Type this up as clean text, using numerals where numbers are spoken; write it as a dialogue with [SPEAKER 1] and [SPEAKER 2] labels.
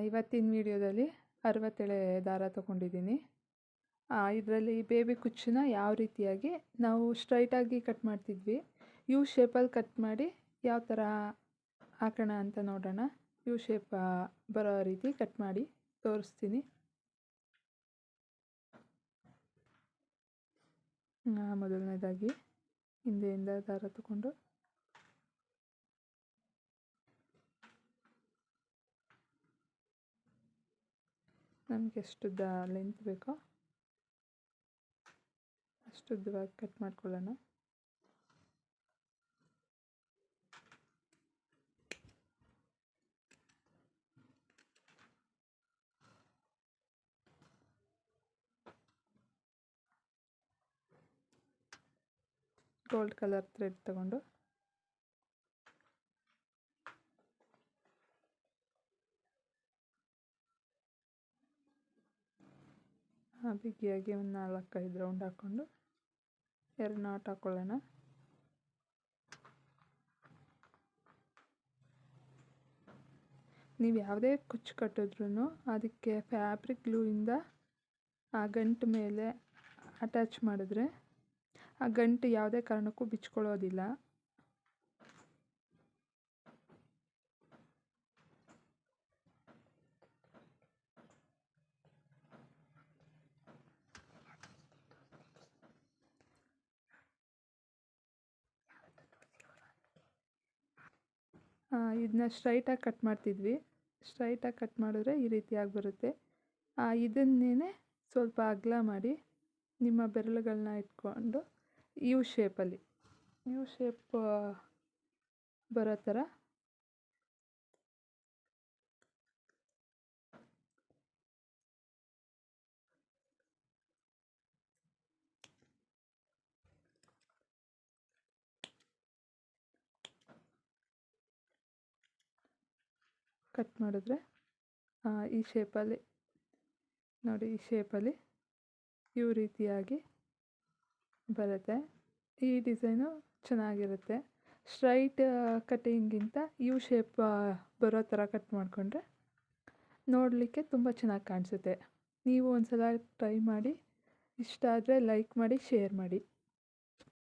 [SPEAKER 1] ಇವತ್ತಿನ ವಿಡಿಯೋದಲ್ಲಿ 60 ಎಳೆ ದಾರ ತೊಗೊಂಡಿದ್ದೀನಿ. ಇದರಲ್ಲಿ ಬೇಬಿ ಕುಚ್ಚನ್ನ ಯಾವ ರೀತಿಯಾಗಿ ನಾವು ಸ್ಟ್ರೈಟಾಗಿ ಕಟ್ ಮಾಡ್ತಿದ್ವಿ, ಯು ಶೇಪಲ್ಲಿ ಕಟ್ ಮಾಡಿ ಯಾವ ಥರ ಹಾಕೋಣ ಅಂತ ನೋಡೋಣ. ಯು ಶೇಪ್ ಬರೋ ರೀತಿ ಕಟ್ ಮಾಡಿ ತೋರಿಸ್ತೀನಿ. ಮೊದಲನೇದಾಗಿ ಹಿಂದೆಯಿಂದ ದಾರ ತಗೊಂಡು ನಮಗೆ ಎಷ್ಟುದ್ದ ಲೆಂತ್ ಬೇಕೋ ಅಷ್ಟುದ್ದವಾಗಿ ಕಟ್ ಮಾಡ್ಕೊಳ್ಳೋಣ. ಗೋಲ್ಡ್ ಕಲರ್ ಥ್ರೆಡ್ ತಗೊಂಡು ಬಿಗಿಯಾಗಿ ಒಂದು 4-5 ರೌಂಡ್ ಹಾಕ್ಕೊಂಡು 2 ನಾಟ್ ಹಾಕ್ಕೊಳ್ಳೋಣ. ನೀವು ಯಾವುದೇ ಕುಚ್ಚು ಕಟ್ಟಿದ್ರೂ ಅದಕ್ಕೆ ಫ್ಯಾಬ್ರಿಕ್ ಗ್ಲೂಯಿಂದ ಆ ಗಂಟು ಮೇಲೆ ಅಟ್ಯಾಚ್ ಮಾಡಿದ್ರೆ ಆ ಗಂಟು ಯಾವುದೇ ಕಾರಣಕ್ಕೂ ಬಿಚ್ಕೊಳ್ಳೋದಿಲ್ಲ. ಇದನ್ನ ಸ್ಟ್ರೈಟಾಗಿ ಕಟ್ ಮಾಡ್ತಿದ್ವಿ. ಸ್ಟ್ರೈಟಾಗಿ ಕಟ್ ಮಾಡಿದ್ರೆ ಈ ರೀತಿಯಾಗಿ ಬರುತ್ತೆ. ಇದನ್ನೇ ಸ್ವಲ್ಪ ಅಗಲ ಮಾಡಿ ನಿಮ್ಮ ಬೆರಳುಗಳನ್ನ ಇಟ್ಕೊಂಡು ಯು ಶೇಪಲ್ಲಿ ಬರೋ ಥರ ಕಟ್ ಮಾಡಿದ್ರೆ ಈ ಶೇಪಲ್ಲಿ ನೋಡಿ, ಈ ಶೇಪಲ್ಲಿ ಯು ರೀತಿಯಾಗಿ ಬರುತ್ತೆ. ಈ ಡಿಸೈನು ಚೆನ್ನಾಗಿರುತ್ತೆ. ಸ್ಟ್ರೈಟ್ ಕಟ್ಟಿಂಗಿಂತ ಯು ಶೇಪ್ ಬರೋ ಥರ ಕಟ್ ಮಾಡಿಕೊಂಡ್ರೆ ನೋಡಲಿಕ್ಕೆ ತುಂಬ ಚೆನ್ನಾಗಿ ಕಾಣಿಸುತ್ತೆ. ನೀವು ಒಂದು ಸಲ ಟ್ರೈ ಮಾಡಿ. ಇಷ್ಟ ಆದರೆ ಲೈಕ್ ಮಾಡಿ, ಶೇರ್ ಮಾಡಿ.